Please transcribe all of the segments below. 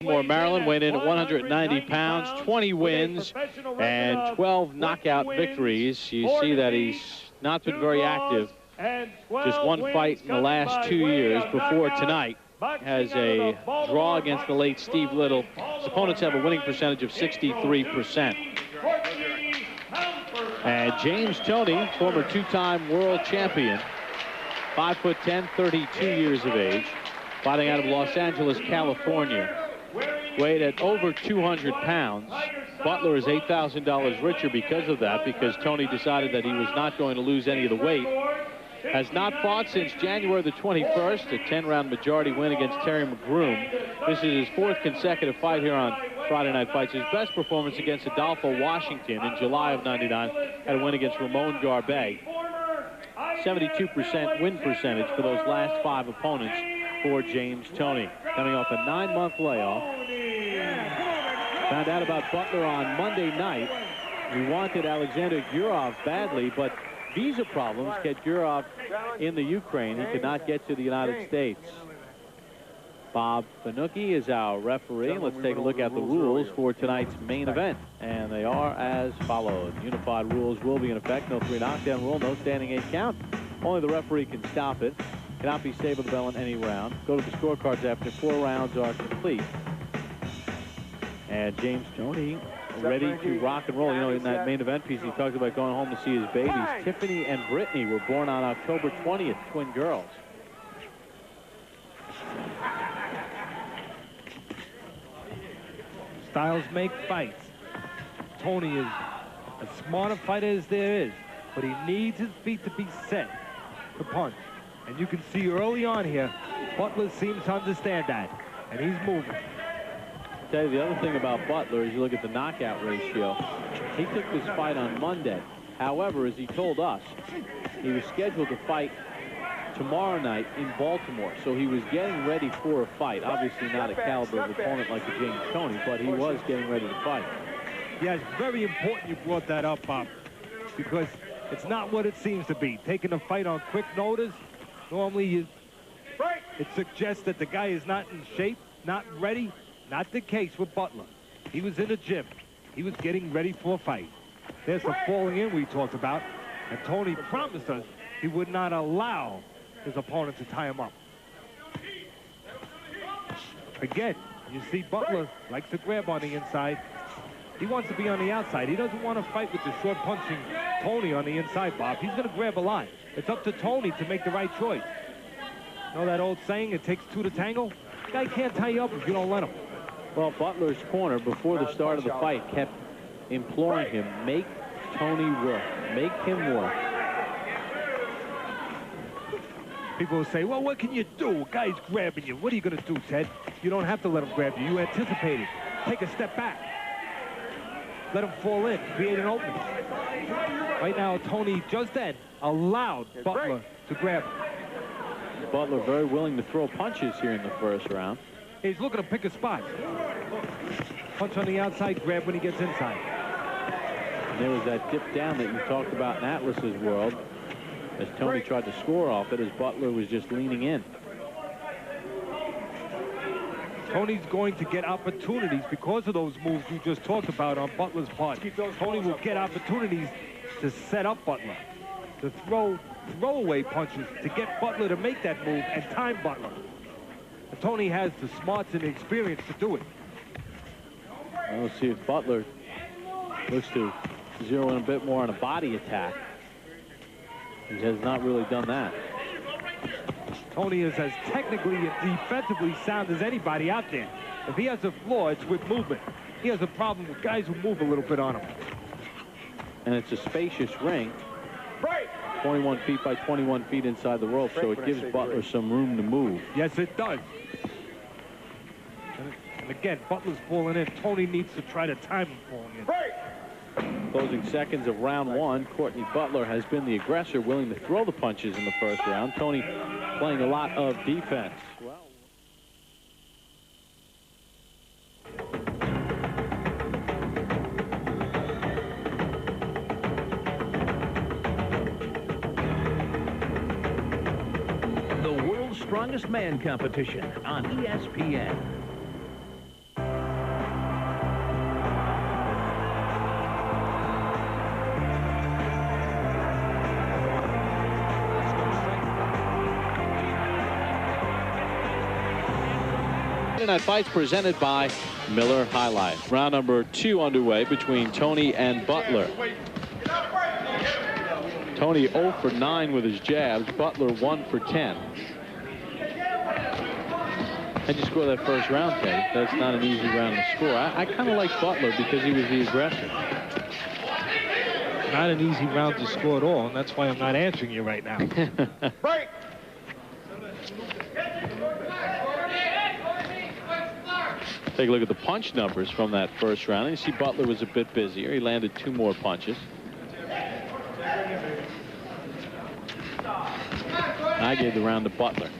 Maryland weighed in at 190 pounds, 20 wins, and 12 knockout victories. You see that he's not been very active. Just one fight in the last 2 years before tonight. Has a draw against the late Steve Little. His opponents have a winning percentage of 63%. And James Toney, former two-time world champion, 5'10", 32 years of age, fighting out of Los Angeles, California. Weighed at over 200 pounds. Butler is $8,000 richer because of that, because Toney decided that he was not going to lose any of the weight. Has not fought since January the 21st, a 10-round majority win against Terry McGroom. This is his fourth consecutive fight here on Friday Night Fights. His best performance against Adolfo Washington in July of '99, had a win against Ramon Garbet. 72% win percentage for those last 5 opponents for James Toney. Coming off a 9-month layoff. Found out about Butler on Monday night. We wanted Alexander Gurov badly, but visa problems kept Gurov in the Ukraine. He could not get to the United States. Bob Finucchi is our referee. Let's take a look at the rules for tonight's main event. And they are as follows. Unified rules will be in effect. No 3 knockdown rule, no standing 8 count. Only the referee can stop it. Cannot be saved with the bell in any round. Go to the scorecards after 4 rounds are complete. And James Toney ready to rock and roll. You know, in that main event piece, he talked about going home to see his babies. Tiffany and Brittany were born on October 20th, twin girls. Styles make fights. Toney is as smart a fighter as there is, but he needs his feet to be set to punch. And you can see early on here, Butler seems to understand that, and he's moving. I'll tell you the other thing about Butler is you look at the knockout ratio. He took this fight on Monday. However, as he told us, he was scheduled to fight tomorrow night in Baltimore. So he was getting ready for a fight. Obviously not a caliber of opponent like the James Toney, but he was getting ready to fight. Yeah, it's very important you brought that up, Bob, because it's not what it seems to be. Taking a fight on quick notice, normally it suggests that the guy is not in shape, not ready. Not the case with Butler. He was in the gym. He was getting ready for a fight. There's the falling in we talked about. And Toney promised us he would not allow his opponent to tie him up. Again, you see Butler likes to grab on the inside. He wants to be on the outside. He doesn't want to fight with the short punching Toney on the inside, Bob. He's going to grab a line. It's up to Toney to make the right choice. You know that old saying, it takes 2 to tango? The guy can't tie you up if you don't let him. Well, Butler's corner before the start of the fight kept imploring him, make Toney work, make him work. People will say, well, what can you do? A guy's grabbing you. What are you going to do, Ted? You don't have to let him grab you. You anticipate it. Take a step back. Let him fall in, create an opening. Right now, Toney just then allowed Butler to grab him. Butler very willing to throw punches here in the first round. He's looking to pick a spot. Punch on the outside, grab when he gets inside. And there was that dip down that you talked about in Atlas's world, as Toney tried to score off it, as Butler was just leaning in. Toney's going to get opportunities because of those moves we just talked about on Butler's part. Toney will get opportunities to set up Butler, to throw throwaway punches, to get Butler to make that move and time Butler. And Toney has the smarts and the experience to do it. We'll see if Butler looks to zero in a bit more on a body attack. He has not really done that. Toney is as technically and defensively sound as anybody out there. If he has a flaw, it's with movement. He has a problem with guys who move a little bit on him. And it's a spacious ring. 21 feet by 21 feet inside the rope, so it gives Butler some room to move. Yes, it does. And again, Butler's falling in. Toney needs to try to time him falling in. Closing seconds of round 1, Courtney Butler has been the aggressor, willing to throw the punches in the first round. Toney playing a lot of defense. The World's Strongest Man competition on ESPN. Friday Night Fights presented by Miller High Life. Round number 2 underway between Toney and Butler. Toney 0 for 9 with his jabs. Butler 1 for 10. How'd you score that first round, Teddy? That's not an easy round to score. I kind of like Butler because he was the aggressor. Not an easy round to score at all, and that's why I'm not answering you right now. Break. Take a look at the punch numbers from that first round. And you see Butler was a bit busier. He landed 2 more punches. I gave the round to Butler.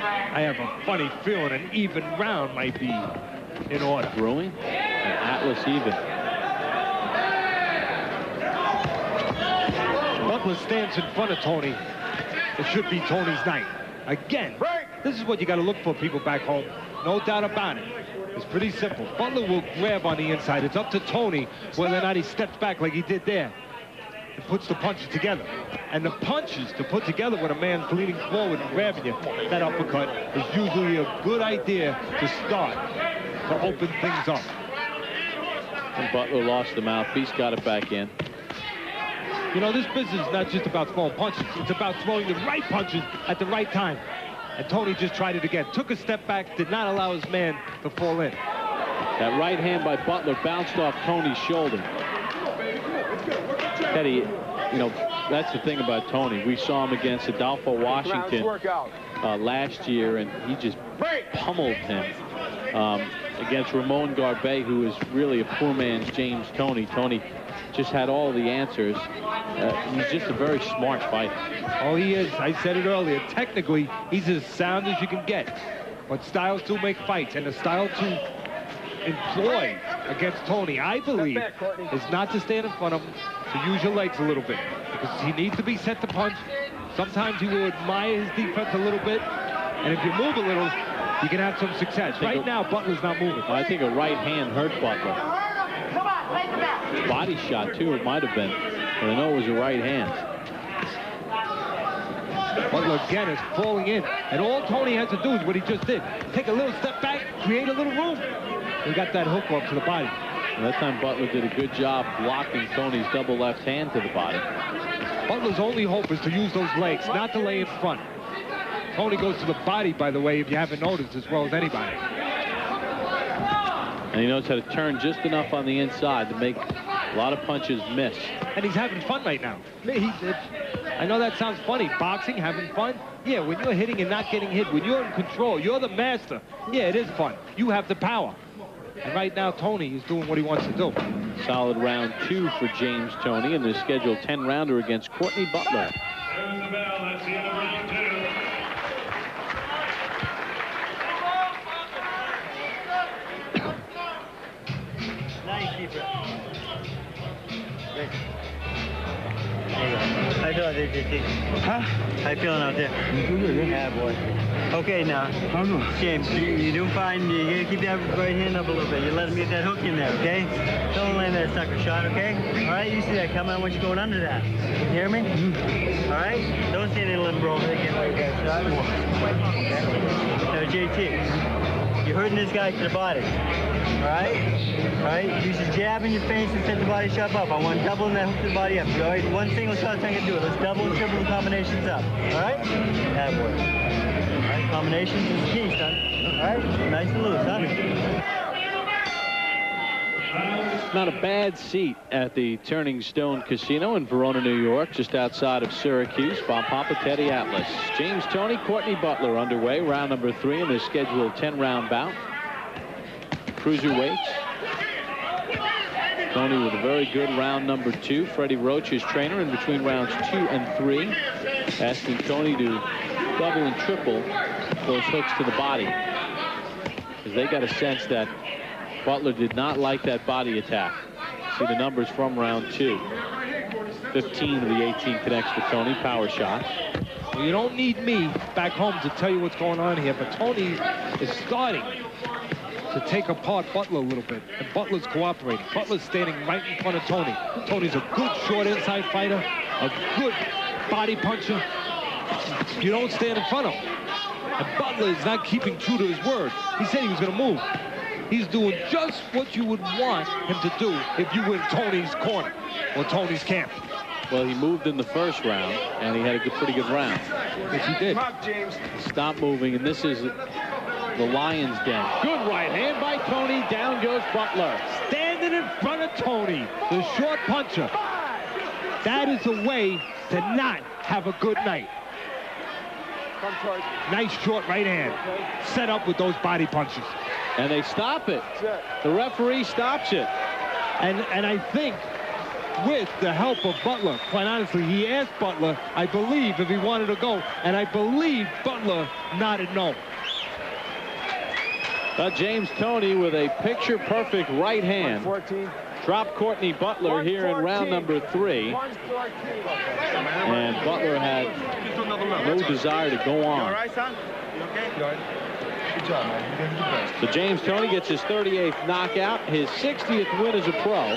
I have a funny feeling an even round might be in order. Brewing and Atlas even. Butler stands in front of Toney. It should be Toney's night. Again, this is what you got to look for, people back home. No doubt about it. It's pretty simple. Butler will grab on the inside. It's up to Toney whether or not he steps back like he did there and puts the punches together. And the punches to put together when a man's leaning forward and grabbing you, that uppercut is usually a good idea to start to open things up. And Butler lost the mouthpiece, got it back in. You know, this business is not just about throwing punches. It's about throwing the right punches at the right time. And Toney just tried it again. Took a step back, did not allow his man to fall in. That right hand by Butler bounced off Toney's shoulder. Teddy, you know, that's the thing about Toney. We saw him against Adolfo Washington last year, and he just pummeled him. Against Ramon Garbey, who is really a poor man's James Toney. Toney just had all the answers. He's just a very smart fighter. Oh, he is. I said it earlier. Technically, he's as sound as you can get. But styles do make fights, and the style to employ against Toney, I believe, is not to stand in front of him, to use your legs a little bit, because he needs to be set to punch. Sometimes he will admire his defense a little bit, and if you move a little, you can have some success. Right now, Butler's not moving. I think a right hand hurt Butler. Body shot, too, it might have been. But I know it was a right hand. Butler again is falling in, and all Toney has to do is what he just did. Take a little step back, create a little room. He got that hook off to the body. And that time Butler did a good job blocking Toney's double left hand to the body. Butler's only hope is to use those legs, not to lay in front. Toney goes to the body, by the way, if you haven't noticed, as well as anybody. And he knows how to turn just enough on the inside to make a lot of punches miss. And he's having fun right now. I know that sounds funny. Boxing, having fun? Yeah, when you're hitting and not getting hit, when you're in control, you're the master. Yeah, it is fun. You have the power. And right now, Toney is doing what he wants to do. Solid round 2 for James Toney in the scheduled 10-rounder against Courtney Butler. There's the bell. That's the end of round 2. How you feeling out there, JT? Huh? How you feeling out there? Yeah, boy. Okay, now, James, you're doing fine. You gotta keep that right hand up a little bit. You let him get that hook in there, okay? Don't land that sucker shot, okay? All right, you see that coming. I want you going under that. You hear me? All right? Don't stand there and let him roll again like that shot. Now, JT, you're hurting this guy to the body. All right? All right? Use your jab in your face and set the body shot up. I want doubling that hook to the body up. All right? One single shot's not gonna do it. Let's double and triple the combinations up. All right? That boy. All right? Combinations is key, son. All right? Nice and loose, huh? Not a bad seat at the Turning Stone Casino in Verona, New York, just outside of Syracuse. Bob Papa, Teddy Atlas. James Toney, Courtney Butler underway. Round number 3 in the scheduled 10-round bout. Cruiserweights. Toney with a very good round number 2. Freddie Roach, his trainer, in between rounds 2 and 3, asking Toney to double and triple those hooks to the body, because they got a sense that Butler did not like that body attack. See the numbers from round 2. 15 of the 18 connects to Toney. Power shots. Well, you don't need me back home to tell you what's going on here, but Toney is starting to take apart Butler a little bit, and Butler's cooperating. Butler's standing right in front of Toney. Toney's a good short inside fighter, a good body puncher. You don't stand in front of him. And Butler is not keeping true to his word. He said he was going to move. He's doing just what you would want him to do if you were in Toney's corner or Toney's camp. Well, he moved in the first round, and he had a pretty good round. Yes, he did. Stop moving, and this is the Lions' den. Good right hand by Toney. Down goes Butler. Standing in front of Toney, the short puncher. That is a way to not have a good night. Nice short right hand. Set up with those body punches. And they stop it. The referee stops it. And I think with the help of Butler, quite honestly, he asked Butler, I believe, if he wanted to go. And I believe Butler nodded no. James Toney with a picture-perfect right hand dropped Courtney Butler here in round number 3. And Butler had no desire to go on. So James Toney gets his 38th knockout, his 60th win as a pro.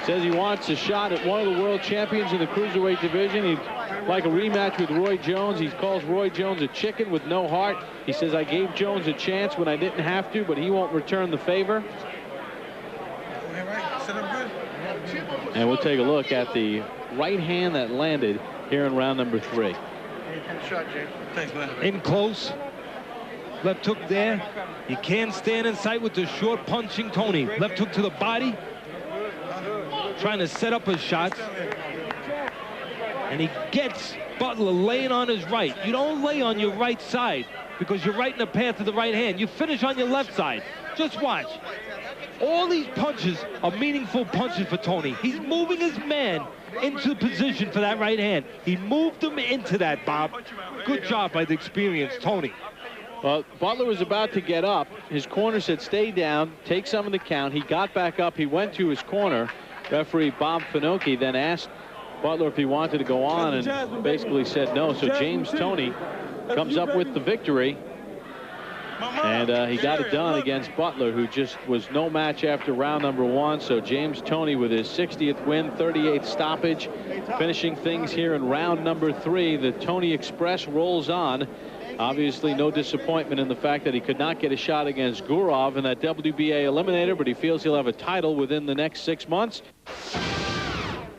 Says he wants a shot at one of the world champions in the cruiserweight division. He'd like a rematch with Roy Jones. He calls Roy Jones a chicken with no heart. He says, I gave Jones a chance when I didn't have to, but he won't return the favor. And we'll take a look at the right hand that landed here in round number 3. In close. Left hook there. He can't stand in sight with the short punching Toney. Left hook to the body. Trying to set up his shots. And he gets Butler laying on his right. You don't lay on your right side because you're right in the path of the right hand. You finish on your left side. Just watch. All these punches are meaningful punches for Toney. He's moving his man into position for that right hand. He moved him into that, Bob. Good job by the experienced Toney. Well, Butler was about to get up. His corner said, stay down, take some of the count. He got back up. He went to his corner. Referee Bob Finocchi then asked Butler if he wanted to go on and basically said no. So James Toney comes up with the victory. And he got it done against Butler, who just was no match after round number 1. So James Toney with his 60th win, 38th stoppage, finishing things here in round number 3. The Toney Express rolls on. Obviously, no disappointment in the fact that he could not get a shot against Gurov in that WBA eliminator, but he feels he'll have a title within the next 6 months.